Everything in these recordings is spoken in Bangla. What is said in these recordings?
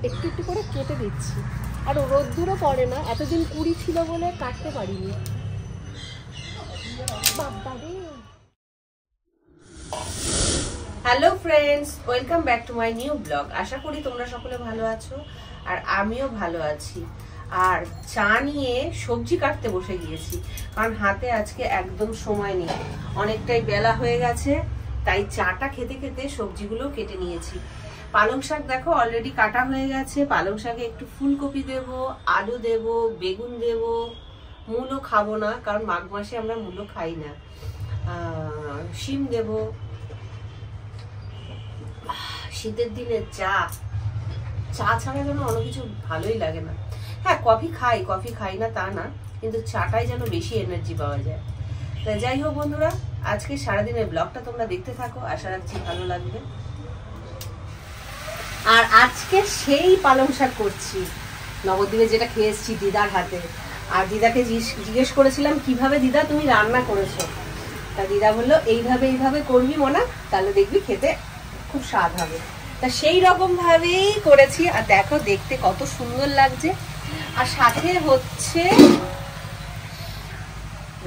একটু একটু করে কেটে দিচ্ছি। আর রোদ্দুরও পড়ে না, এতদিন কুড়ি ছিল বলে কাটতে পারিনি। Hello friends, welcome back to my new blog. আশা করি তোমরা সকলে ভালো আছো আর আমিও ভালো আছি। আর চা নিয়ে সবজি কাটতে বসে গিয়েছি, কারণ হাতে আজকে একদম সময় নেই, অনেকটাই বেলা হয়ে গেছে। তাই চাটা খেতে খেতে সবজিগুলো কেটে নিয়েছি। পালং শাক দেখো অলরেডি কাটা হয়ে গেছে। পালং শাকে একটু ফুলকপি দেব, আলু দেব, বেগুন দেব। মূলও খাবো না, কারণ মাঘ মাসে আমরা মূলও খাই না। শিম দেব। শীতের দিনে চা ছাড়া যেন অন্য কিছু ভালোই লাগে না। হ্যাঁ, কফি খাই না তা না, কিন্তু চাটাই যেন বেশি এনার্জি পাওয়া যায়। তাই যাই হোক বন্ধুরা, আজকে সারাদিনের ব্লগটা তোমরা দেখতে থাকো, আশা রাখছি ভালো লাগবে। আর আজকে সেই পালং শাক করছি, নবদ্বীপে যেটা খেয়ে এসেছি দিদার হাতে। আর দিদাকে জিজ্ঞেস করেছিলাম কিভাবে দিদা তুমি রান্না করেছো। তা দিদা বললো এইভাবে করবি মনা, তাহলে দেখবি খেতে খুব স্বাদ হবে। তা সেই রকম ভাবেই করেছি। আর দেখো দেখতে কত সুন্দর লাগছে। আর সাথে হচ্ছে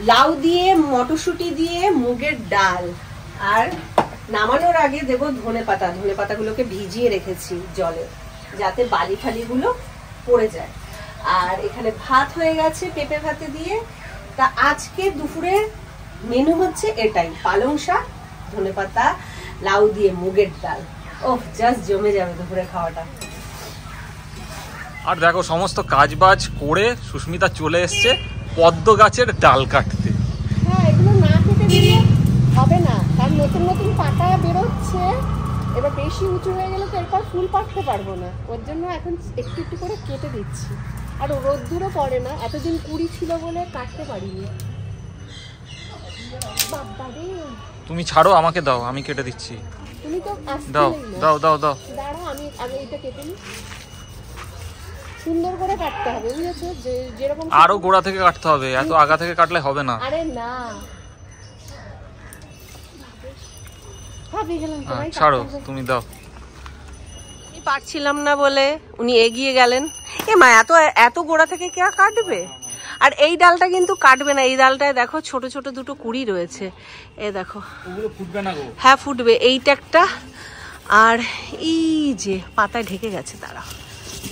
লাউ দিয়ে, মটরশুঁটি দিয়ে মুগের ডাল। আর নামানোর আগে দেবো ধনে পাতাগুলোকে ভিজিয়ে রেখেছি জলে, যাতে বালি ফালিগুলো পড়ে যায়। আর এখানে ভাত হয়ে গেছে পেঁপে ভাতে দিয়ে। তা আজকে দুপুরের মেনু হচ্ছে এটাই, পালং শাক, ধনেপাতা, লাউ দিয়ে মুগের ডাল। ওহ, জাস্ট জমে যাবে দুপুরে খাওয়াটা। আর দেখো সমস্ত কাজবাজ করে সুস্মিতা চলে এসছে পদ্ম গাছের ডাল কাটতে। হ্যাঁ, এগুলো না কেটে দিলে হবে না, কারণ নতুন নতুন পাতা বেরোচ্ছে। এবার বেশি উঁচু হয়ে গেলে তো এরপর ফুল পাকতে পারবো না, ওর জন্য এখন একটু একটু করে কেটে দিচ্ছি। আর রোদ্দুরও পড়ে না, এতদিন কুড়ি ছিল বলে কাটতে পারিনি। তুমি ছাড়ো, আমাকে দাও, আমি কেটে দিচ্ছি। তুমি তো দাও দাও দাও দাও। দাঁড়াও, আমি আগে এটা কেটে নিই। সুন্দর করে কাটতে হবে, বুঝেছো? যেরকম আরো গোড়া থেকে কাটতে হবে, এত আগা থেকে কাটলে হবে না। আরে না, ছাড়ো, তুমি দাও। আমি পারছিলাম না বলে উনি এগিয়ে গেলেন। এ মা, এত গোড়া থেকে কে কাটবে? আর এই ডালটা কিন্তু কাটবে না, এই ডালটায় দেখো ছোট ছোট দুটো কুড়ি রয়েছে। এ দেখো, ফুটবে না গো? হ্যাঁ ফুটবে। এইটা একটা, আর এই যে পাতায় ঢেকে গেছে, দাঁড়াও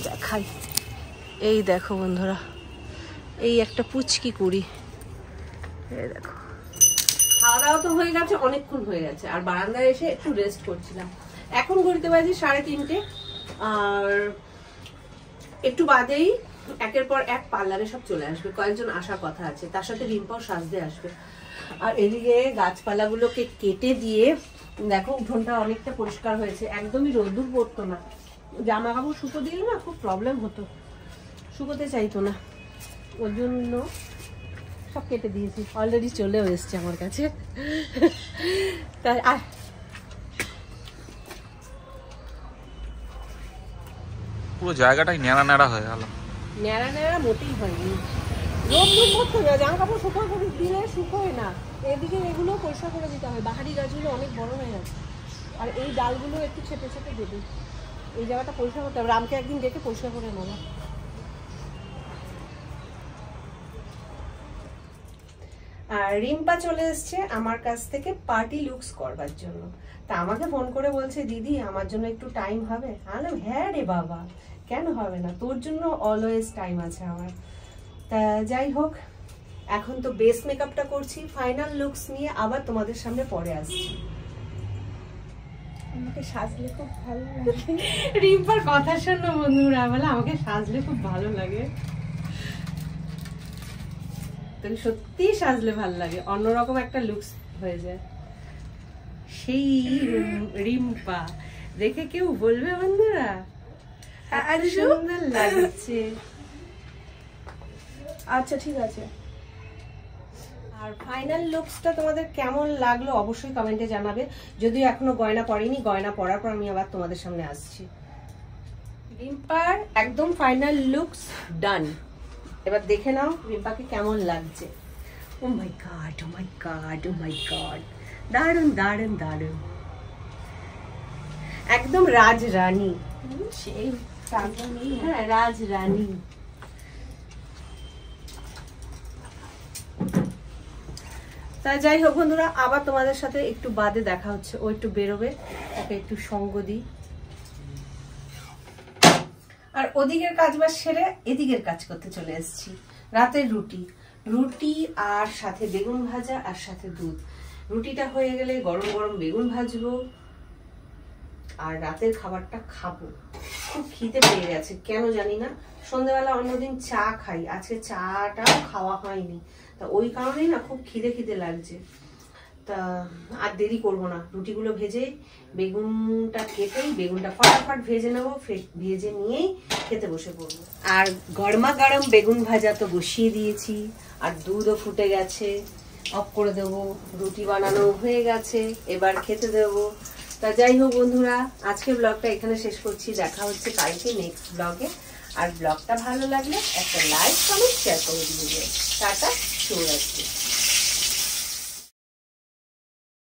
দেখাই। এই দেখো বন্ধুরা, এই একটা পুচকি কুড়ি। এই দেখো, খাওয়া দাওয়া তো হয়ে গেছে, অনেকক্ষণ হয়ে গেছে। আর বারান্দায় এসে একটু রেস্ট করছিলাম। এখন ঘুরতে বাজে 3:30। আর একটু বাদেই একের পর এক পার্লারে সব চলে আসবে, কয়েকজন আসার কথা আছে, তার সাথে রিম্পাও সাজতে আসবে। আর এদিকে গাছপালাগুলোকে কেটে দিয়ে দেখো উঠোনটা অনেকটা পরিষ্কার হয়েছে, একদমই রোদ্দুর পড়তো না। জামা কাপড় শুকো দিলে না খুব প্রবলেম হতো, শুকোতে চাইতো না, ওর জন্য সব কেটে দিয়েছি। অলরেডি চলেও এসছে আমার কাছে। তাই পুরো জায়গাটাই ন্যাড়া ন্যাড়া হয়ে গেল। ন্যাড়া ন্যাড়া মোটেই হয়নি, রোদ্দুর পড়তো না, জামা কাপড় শুকো করে দিলে শুকোয় না। এদিকে এগুলো পরিষ্কার করে দিতে হয়, বাহারি গাছগুলো অনেক বড় হয়ে গেছে। আর এই ডালগুলো একটু ছেটে ছেটে দেবে, এই জায়গাটা পরিষ্কার করতে হবে। রামকে একদিন ডেকে পরিষ্কার করে নেবো। আর রিম্পা চলে এসছে আমার কাছ থেকে পার্টি লুকস করবার জন্য। তা আমাকে ফোন করে বলছে, দিদি আমার জন্য একটু টাইম হবে? আমি বললাম হ্যাঁ রে বাবা, কেন হবে না, তোর জন্য অলওয়েজ টাইম আছে আমার। তা যাই হোক, এখন তো বেস মেকআপটা করছি, ফাইনাল লুকস নিয়ে আবার তোমাদের সামনে পরে আসছি। আমাকে সাজলে খুব ভালো লাগে। রিম্পার কথা শোনো বন্ধুরা, বলে আমাকে সাজলে খুব ভালো লাগে। তুমি সত্যি সাজলে ভালো লাগে, অন্যরকম একটা লুকস হয়ে যায়। সেই রিম্পা দেখে কেউ বলবে বন্ধুরা আর সুন্দর লাগছে। আচ্ছা ঠিক আছে। আর ফাইনাল লুকসটা তোমাদের কেমন লাগলো অবশ্যই কমেন্টে জানাবে। যদিও এখনো গয়না পরিনি, গয়না পরার পর আমি আবার তোমাদের সামনে আসছি। রিম্পার একদম ফাইনাল লুকস ডান। এবার দেখে নাও রিম্পাকে কেমন লাগছে। ও মাই গড, ও মাই গড, ও মাই গড, দারুণ দারুণ দারুণ, একদম রাজরানী। সেই হ্যাঁ, রাজরানী। তা যাই হোক বন্ধুরা, আবার তোমাদের সাথে একটু বাদে দেখা হচ্ছে। ও একটু বেরোবে, ওকে একটু সঙ্গ দিই। আর ওদিকের কাজ বাজ সেরে এদিকের কাজ করতে চলে এসেছি। রাতের রুটি আর সাথে বেগুন ভাজা আর সাথে দুধ। রুটিটা হয়ে গেলে গরম গরম বেগুন ভাজবো আর রাতের খাবারটা খাবো। খুব খিদে পেয়ে গেছে, কেন জানি না। সন্ধ্যাবেলা অন্যদিন চা খাই, আজকে চাটাও খাওয়া হয়নি, তা ওই কারণেই না খুব খিদে লাগছে। তা আর দেরি করবো না, রুটিগুলো ভেজে বেগুনটা কেটেই বেগুনটা ফটাফট ভেজে নেবো, ভেজে নিয়েই খেতে বসে পড়বো। আর গরমা গরম বেগুন ভাজা তো বসিয়ে দিয়েছি, আর দুধও ফুটে গেছে, অফ করে দেবো। রুটি বানানো হয়ে গেছে, এবার খেতে দেবো। তা যাই হোক বন্ধুরা, আজকে ব্লগটা এখানে শেষ করছি। দেখা হচ্ছে কালকে নেক্সট ব্লগে। আর ব্লগটা ভালো লাগলে একটা লাইক, কমেন্ট, শেয়ার করে দিবে। টাটা, শুভরাত্রি।